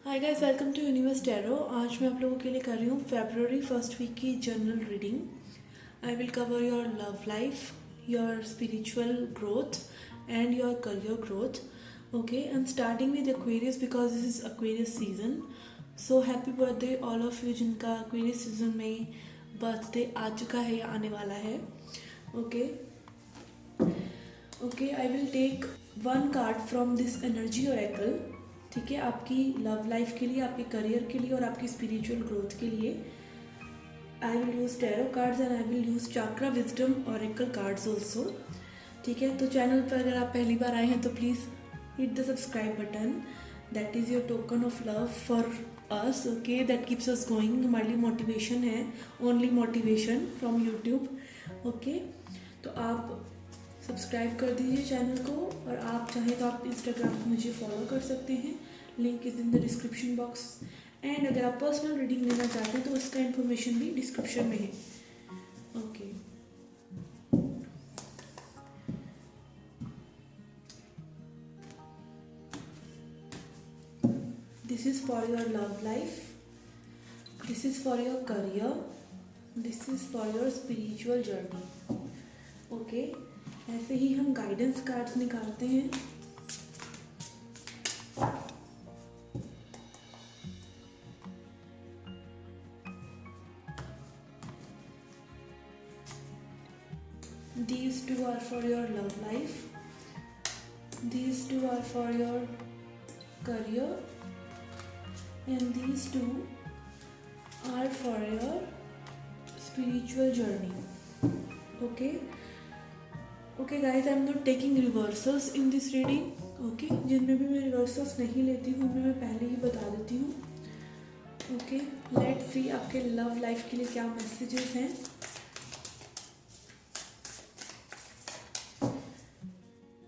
Hi guys, welcome to universe tarot. आज मैं आप लोगों के लिए कर रही हूँ फेब्रुअरी फर्स्ट वीक की general reading. I will cover your love life, your spiritual growth and your career growth. Okay, I am starting with Aquarius because this is Aquarius season. So happy birthday all of you जिनका Aquarius season में birthday आ चुका है या आने वाला है। Okay okay, I will take one card from this energy Oracle. ठीक है, आपकी लव लाइफ के लिए, आपके करियर के लिए और आपकी स्पिरिचुअल ग्रोथ के लिए I will use tarot cards and I will use chakra wisdom Oracle cards also. ठीक है, तो चैनल पर अगर आप पहली बार आए हैं तो please hit the subscribe button. That is your token of love for us. Okay, that keeps us going. हमारे लिए मोटिवेशन है, only motivation from YouTube. Okay, तो आप सब्सक्राइब कर दीजिए चैनल को, और आप चाहें तो आप इंस्टाग्राम पर मुझे फॉलो कर सकते हैं। Link is in the description box. And अगर आप पर्सनल रीडिंग लेना चाहते हैं तो उसका इन्फॉर्मेशन भी डिस्क्रिप्शन में है। Okay, this is for your love life, this is for your career, this is for your spiritual journey. Okay, ऐसे ही हम गाइडेंस कार्ड्स निकालते हैं। These two are for your love life, these two are for your career, and these two are for your spiritual journey. Okay guys, I am not taking reversals in this reading. Okay, जिनमें भी मैं reversals नहीं लेती हूँ उनमें मैं पहले ही बता देती हूँ। Okay, let's see आपके लव लाइफ के लिए क्या मैसेजेस हैं।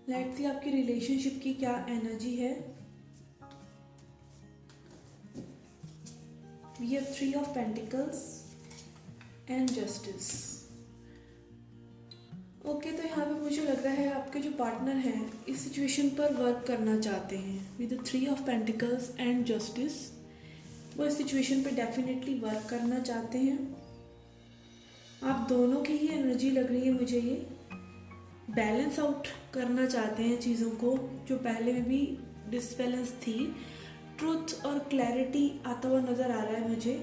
लेट्स सी आपकी रिलेशनशिप की क्या एनर्जी है। We have 3 of pentacles and justice. Okay, तो यहाँ पे मुझे लग रहा है आपके जो पार्टनर हैं इस सिचुएशन पर वर्क करना चाहते हैं। With 3 of pentacles and justice, वो इस सिचुएशन पे डेफिनेटली वर्क करना चाहते हैं। आप दोनों की ही एनर्जी लग रही है मुझे। ये बैलेंस आउट करना चाहते हैं चीज़ों को जो पहले में भी डिसबैलेंस थी। ट्रुथ और क्लैरिटी आता हुआ नज़र आ रहा है मुझे।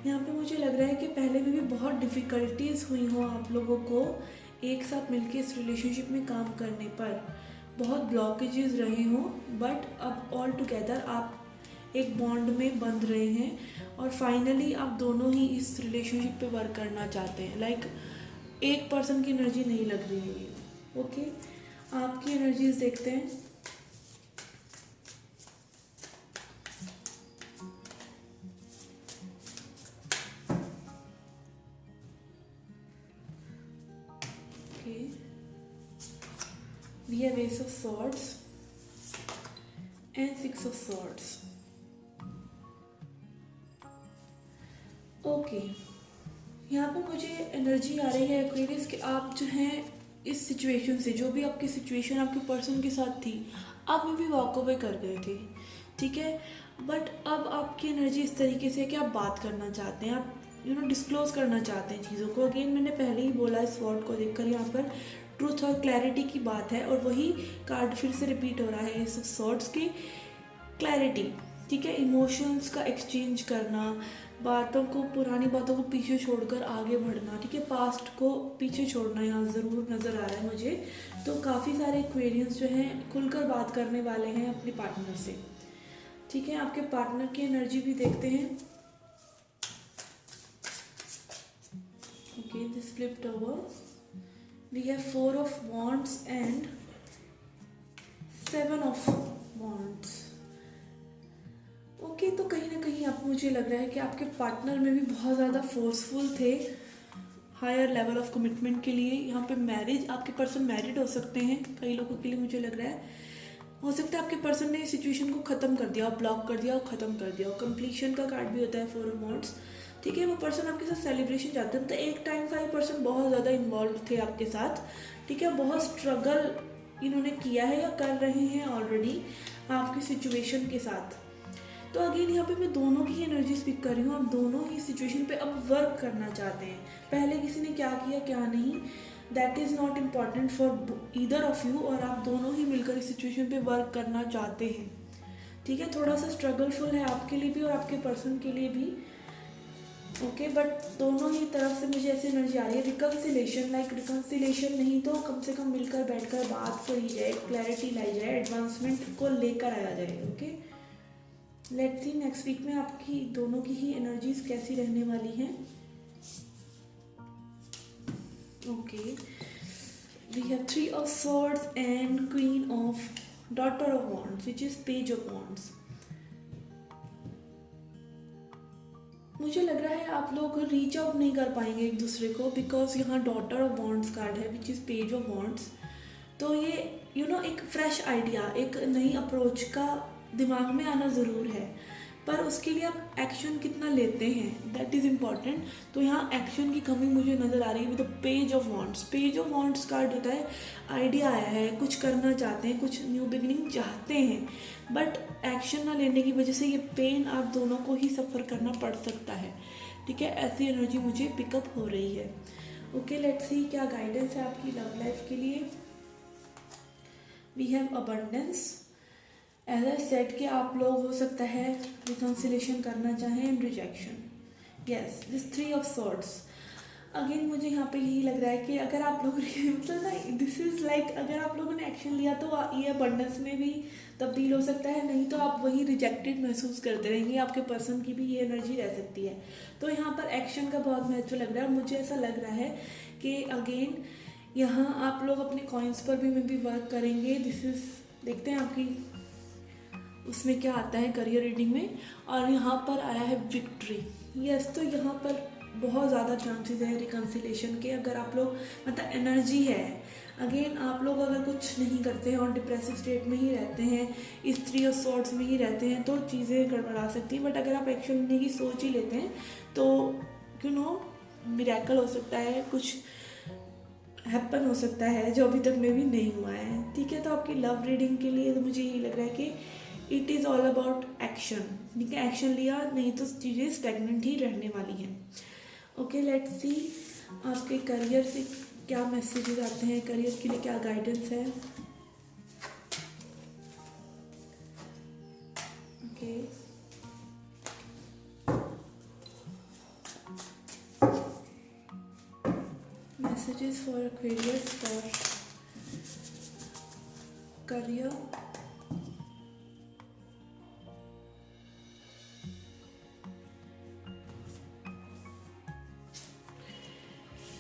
यहाँ पे मुझे लग रहा है कि पहले में भी बहुत डिफ़िकल्टीज हुई हों आप लोगों को एक साथ मिलके इस रिलेशनशिप में काम करने पर, बहुत ब्लॉकेजेस रहे हों, बट अब ऑल टुगेदर आप एक बॉन्ड में बंध रहे हैं और फाइनली आप दोनों ही इस रिलेशनशिप पे वर्क करना चाहते हैं। लाइक एक पर्सन की एनर्जी नहीं लग रही है ये। ओके, आपकी एनर्जीज देखते हैं। Okay, we have ace of swords and 6 of swords. Okay, यहाँ पे मुझे एनर्जी आ रही है एक्वेरियस कि आप जो हैं इस सिचुएशन से, जो भी आपकी सिचुएशन आपके पर्सन के साथ थी, आप में भी वॉक अवे कर गए थे। ठीक है, बट अब आपकी एनर्जी इस तरीके से है कि आप बात करना चाहते हैं, आप डिस्क्लोज करना चाहते हैं चीज़ों को। अगेन मैंने पहले ही बोला इस वर्ड को देखकर, यहाँ पर ट्रूथ और क्लैरिटी की बात है और वही कार्ड फिर से रिपीट हो रहा है इस सॉर्ड्स की। क्लैरिटी, ठीक है, इमोशंस का एक्सचेंज करना, बातों को, पुरानी बातों को पीछे छोड़कर आगे बढ़ना। ठीक है, पास्ट को पीछे छोड़ना यहाँ ज़रूर नज़र आ रहा है मुझे। तो काफ़ी सारे एक्वेरियंस जो हैं खुलकर बात करने वाले हैं अपने पार्टनर से। ठीक है, आपके पार्टनर की एनर्जी भी देखते हैं। Okay, this flipped over. We have 4 of wands and 7 of wands. Okay, तो कहीं ना कहीं आप, मुझे लग रहा है कि आपके पार्टनर में भी बहुत ज़्यादा फोर्सफुल थे हायर लेवल ऑफ कमिटमेंट के लिए। यहाँ पे मैरिज, आपके पर्सन मैरिड हो सकते हैं कई लोगों के लिए, मुझे लग रहा है। हो सकता है आपके पर्सन ने इस सिचुएशन को ख़त्म कर दिया, ब्लॉक कर दिया और ख़त्म कर दिया। और कंप्लीशन का कार्ड भी होता है 4 ऑफ वॉन्ड्स। ठीक है, वो पर्सन आपके साथ सेलिब्रेशन चाहते हैं। तो एक टाइम का ये पर्सन बहुत ज़्यादा इन्वॉल्व थे आपके साथ। ठीक है, बहुत स्ट्रगल इन्होंने किया है या कर रहे हैं ऑलरेडी आपकी सिचुएशन के साथ। तो अगेन यहाँ पे मैं दोनों की एनर्जी स्पीक कर रही हूँ। आप दोनों ही सिचुएशन पे अब वर्क करना चाहते हैं। पहले किसी ने क्या किया क्या नहीं, that is not important for either of you, और आप दोनों ही मिलकर इस सिचुएशन पे वर्क करना चाहते हैं। ठीक है, थोड़ा सा स्ट्रगलफुल है आपके लिए भी और आपके पर्सन के लिए भी। ओके, बट दोनों ही तरफ से मुझे ऐसी एनर्जी आ रही है रिकन्सिलेशन, लाइक रिकन्सिलेशन नहीं तो कम से कम मिलकर बैठकर बात करी जाए, क्लैरिटी लाई जाए, एडवांसमेंट को लेकर आया जाए। Okay, let's see next week में आपकी दोनों की ही एनर्जीज कैसी रहने वाली हैं। Okay, we have 3 of swords and queen of daughter of wands which is page of wands. मुझे लग रहा है आप लोग रीच आउट नहीं कर पाएंगे एक दूसरे को, बिकॉज यहाँ डॉटर ऑफ वॉन्ड्स कार्ड है which is page of wands. तो ये एक फ्रेश आइडिया, एक नई अप्रोच का दिमाग में आना ज़रूर है, पर उसके लिए आप एक्शन कितना लेते हैं दैट इज़ इम्पॉर्टेंट। तो यहाँ एक्शन की कमी मुझे नज़र आ रही है with the page of wands. Page of wands card होता है आइडिया आया है, कुछ करना चाहते हैं, कुछ न्यू बिगिनिंग चाहते हैं, बट एक्शन ना लेने की वजह से ये पेन आप दोनों को ही सफ़र करना पड़ सकता है। ठीक है, ऐसी एनर्जी मुझे पिकअप हो रही है। ओके, लेट्स सी क्या गाइडेंस है आपकी लव लाइफ के लिए। We have abundance. As I said कि आप लोग हो सकता है रिकन्सिलेशन करना चाहें and rejection. Yes, this 3 of swords. Again मुझे यहाँ पे यही लग रहा है कि अगर आप लोग मतलब ना दिस इज़ लाइक अगर आप लोगों ने एक्शन लिया तो ये अबंडेंस में भी तब्दील हो सकता है, नहीं तो आप वही रिजेक्टेड महसूस करते रहेंगे। आपके पर्सन की भी ये एनर्जी रह सकती है। तो यहाँ पर एक्शन का बहुत महत्व लग रहा है। मुझे ऐसा लग रहा है कि अगेन यहाँ आप लोग अपने कॉइन्स पर भी में भी वर्क करेंगे। दिस इज देखते हैं आपकी उसमें क्या आता है करियर रीडिंग में। और यहाँ पर आया है विक्ट्री। यस, तो यहाँ पर बहुत ज़्यादा चांसेस है रिकन्सिलेशन के। अगर आप लोग मतलब एनर्जी है, अगेन आप लोग अगर कुछ नहीं करते हैं और डिप्रेसिव स्टेट में ही रहते हैं, इस 3 ऑफ सॉर्ड्स में ही रहते हैं, तो चीज़ें गड़बड़ा सकती हैं। बट अगर आप एक्शन लेने की सोच ही लेते हैं तो मिरेकल हो सकता है, कुछ हैपन हो सकता है जो अभी तक में भी नहीं हुआ है। ठीक है, तो आपकी लव रीडिंग के लिए तो मुझे यही लग रहा है कि it is all about action. ठीक है, एक्शन लिया, नहीं तो चीज़ें स्टेगनेंट ही रहने वाली हैं। ओके, लेट्स सी आपके करियर से क्या मैसेजेस आते हैं, करियर के लिए क्या गाइडेंस है। Okay, messages for Aquarius for career.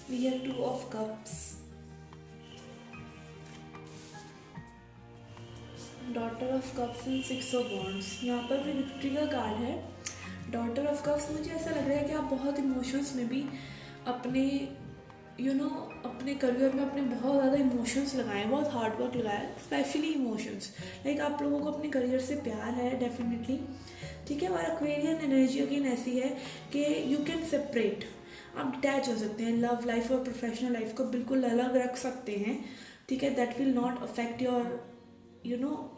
We have 2 of cups, daughter of cups and 6 of wands. यहाँ पर भी विक्ट्री का कार्ड है। डॉटर ऑफ कप्स, मुझे ऐसा लग रहा है कि आप बहुत इमोशंस में भी अपने अपने करियर में अपने बहुत ज़्यादा इमोशंस लगाए, बहुत हार्ड वर्क लगाया, स्पेशली इमोशंस। लाइक आप लोगों को अपने करियर से प्यार है डेफिनेटली। ठीक है, और एक्वेरियन एनर्जी अगेन ऐसी है कि यू कैन सेपरेट, आप डिटैच हो सकते हैं। लव लाइफ और प्रोफेशनल लाइफ को बिल्कुल अलग रख सकते हैं। ठीक है, that will not affect your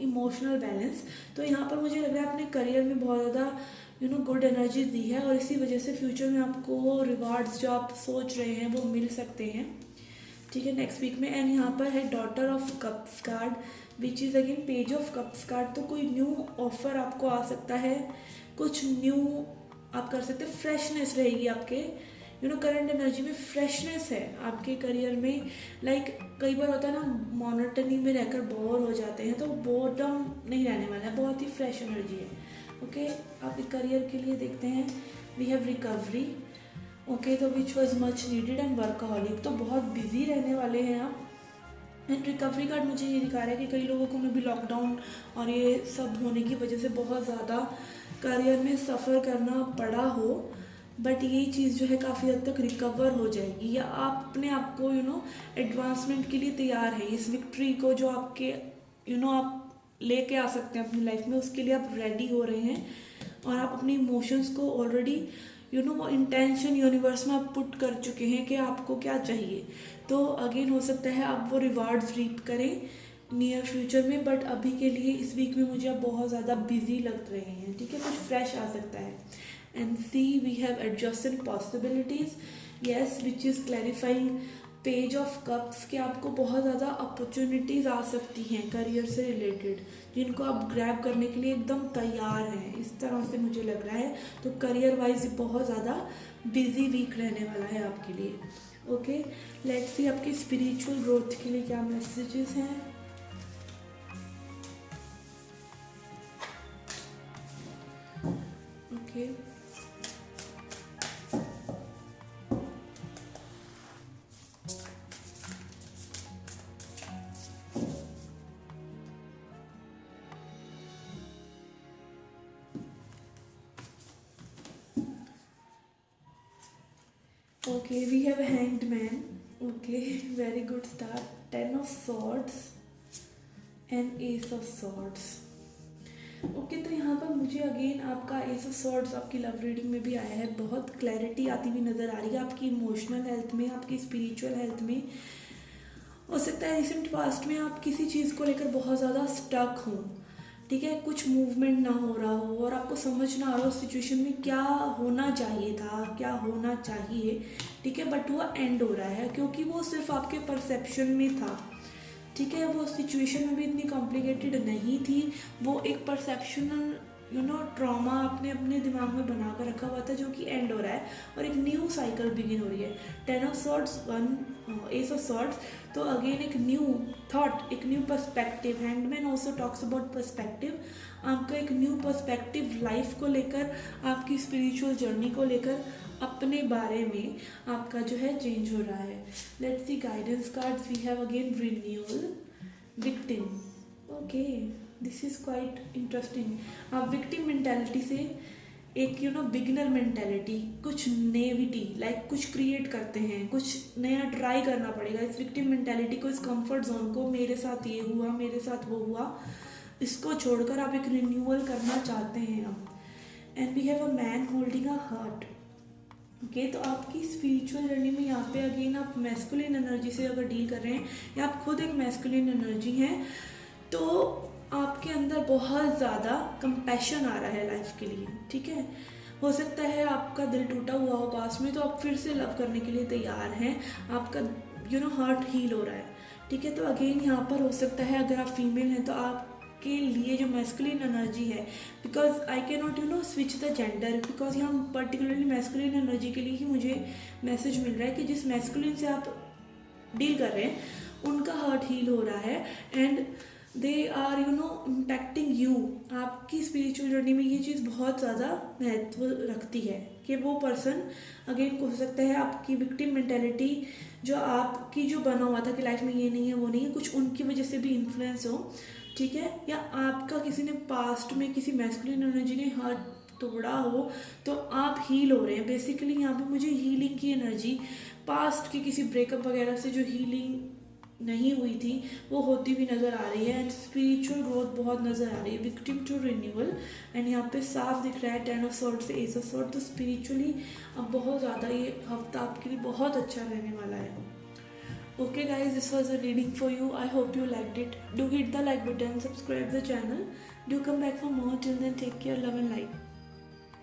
emotional balance. तो यहाँ पर मुझे लग रहा है अपने करियर में बहुत ज़्यादा गुड एनर्जी दी है, और इसी वजह से फ्यूचर में आपको रिवार्ड्स जो आप सोच रहे हैं वो मिल सकते हैं। ठीक है, नेक्स्ट वीक में। एंड यहाँ पर है daughter of cups card which is again page of cups card. तो कोई न्यू ऑफर आपको आ सकता है, कुछ न्यू आप कर सकते हैं, फ्रेशनेस रहेगी आपके करंट एनर्जी में, फ्रेशनेस है आपके करियर में। लाइक कई बार होता है ना मोनोटनी में रहकर बोर हो जाते हैं, तो बोर्डम नहीं रहने वाला है, बहुत ही फ्रेश एनर्जी है। ओके, आपके करियर के लिए देखते हैं वी हैव रिकवरी। ओके, तो which was much needed and workaholic. तो बहुत बिजी रहने वाले हैं आप। एंड रिकवरी कार्ड मुझे ये दिखा रहा है कि कई लोगों को में भी लॉकडाउन और ये सब होने की वजह से बहुत ज़्यादा करियर में सफ़र करना पड़ा हो, बट ये चीज़ जो है काफ़ी हद तक रिकवर हो जाएगी, या आप अपने आप को एडवांसमेंट के लिए तैयार है। इस विक्ट्री को जो आपके आप लेके आ सकते हैं अपनी लाइफ में, उसके लिए आप रेडी हो रहे हैं, और आप अपने इमोशंस को ऑलरेडी वो इंटेंशन यूनिवर्स में आप पुट कर चुके हैं कि आपको क्या चाहिए। तो अगेन हो सकता है आप वो रिवार्ड्स रीप करें नियर फ्यूचर में, बट अभी के लिए इस वीक में मुझे अब बहुत ज़्यादा बिजी लग रहे हैं, ठीक है, कुछ फ्रेश आ सकता है. And see we have adjusted possibilities, yes, which is clarifying page of cups, कि आपको बहुत ज़्यादा अपॉर्चुनिटीज़ आ सकती हैं करियर से रिलेटेड, जिनको आप ग्रैब करने के लिए एकदम तैयार हैं, इस तरह से मुझे लग रहा है. तो करियर वाइज बहुत ज़्यादा बिजी वीक रहने वाला है आपके लिए. ओके, लेट्स सी आपकी स्पिरिचुअल ग्रोथ के लिए क्या मैसेजेस हैं. Okay, okay, we have a hanged man. Okay, very good start. 10 of swords and ace of swords. Okay, तो यहाँ पर मुझे अगेन आपका एस ऑफ सॉर्ड्स आपकी लव रीडिंग में भी आया है. बहुत क्लैरिटी आती हुई नज़र आ रही है आपकी इमोशनल हेल्थ में, आपकी स्पिरिचुअल हेल्थ में. हो सकता है रिसेंट पास्ट में आप किसी चीज़ को लेकर बहुत ज़्यादा स्टक हों, ठीक है, कुछ मूवमेंट ना हो रहा हो और आपको समझ ना आ रहा हो सिचुएशन में क्या होना चाहिए था, क्या होना चाहिए, ठीक है, बट वो एंड हो रहा है क्योंकि वो सिर्फ आपके परसेप्शन में था, ठीक है, वो सिचुएशन में भी इतनी कॉम्प्लिकेटेड नहीं थी. वो एक परसेप्शनल ट्रॉमा आपने अपने दिमाग में बना कर रखा हुआ था जो कि एंड हो रहा है और एक न्यू साइकिल बिगिन हो रही है. 10 of swords, 1 S of swords, तो अगेन एक न्यू थॉट, एक new perspective. Handman also talks about perspective. आपका एक न्यू पर्सपेक्टिव लाइफ को लेकर, आपकी स्पिरिचुअल जर्नी को लेकर, अपने बारे में आपका जो है चेंज हो रहा है. Let's see guidance cards. We have again renewal, victim. Okay, this is quite interesting. आप विक्टिम मेंटालिटी से एक बिगिनर मेंटालिटी, कुछ नेविटी, लाइक कुछ क्रिएट करते हैं, कुछ नया ट्राई करना पड़ेगा. इस विक्टिम मेंटालिटी को, इस कंफर्ट जोन को, मेरे साथ ये हुआ, मेरे साथ वो हुआ, इसको छोड़कर आप एक रिन्यूअल करना चाहते हैं आप. And we have a man holding a heart. Okay, तो आपकी स्पिरिचुअल जर्नी में यहाँ पे अगेन आप मैस्कुलिन एनर्जी से अगर डील कर रहे हैं या आप खुद एक मैस्कुलिन एनर्जी हैं, तो आपके अंदर बहुत ज़्यादा कंपैशन आ रहा है लाइफ के लिए, ठीक है. हो सकता है आपका दिल टूटा हुआ हो पास में, तो आप फिर से लव करने के लिए तैयार हैं, आपका हार्ट हील हो रहा है, ठीक है. तो अगेन यहाँ पर हो सकता है अगर आप फीमेल हैं तो आपके लिए जो मैस्कुलिन एनर्जी है, because I can not switch the gender, because यहाँ पर्टिकुलरली मैस्कुलिन एनर्जी के लिए ही मुझे मैसेज मिल रहा है कि जिस मैस्कुलिन से आप डील कर रहे हैं उनका हार्ट हील हो रहा है and they are impacting you. आपकी स्पिरिचुअल जर्नी में ये चीज़ बहुत ज़्यादा महत्व रखती है कि वो पर्सन अगेन हो सकता है आपकी विक्टिम मेंटेलिटी जो आपकी जो बना हुआ था कि लाइफ में ये नहीं है, वो नहीं है, कुछ उनकी वजह से भी इन्फ्लुएंस हो, ठीक है, या आपका किसी ने पास्ट में किसी मैस्कुलिन एनर्जी ने हार्ट तोड़ा हो तो आप हील हो रहे हैं. बेसिकली यहाँ पे मुझे हीलिंग की एनर्जी, पास्ट की किसी ब्रेकअप वगैरह से जो हीलिंग नहीं हुई थी वो होती हुई नज़र आ रही है. एंड स्पिरिचुअल ग्रोथ बहुत नज़र आ रही है. विक्टिम टू रिन्यूअल, एंड यहाँ पे साफ दिख रहा है 10 ऑफ सॉर्ड से एस ऑफ सॉर्ड. तो स्पिरिचुअली अब बहुत ज़्यादा ये हफ्ता आपके लिए बहुत अच्छा रहने वाला है. Okay guys, this was a reading for you. I hope you liked it. Do hit the like button, subscribe the channel, do come back for more. Till then take care, love and light.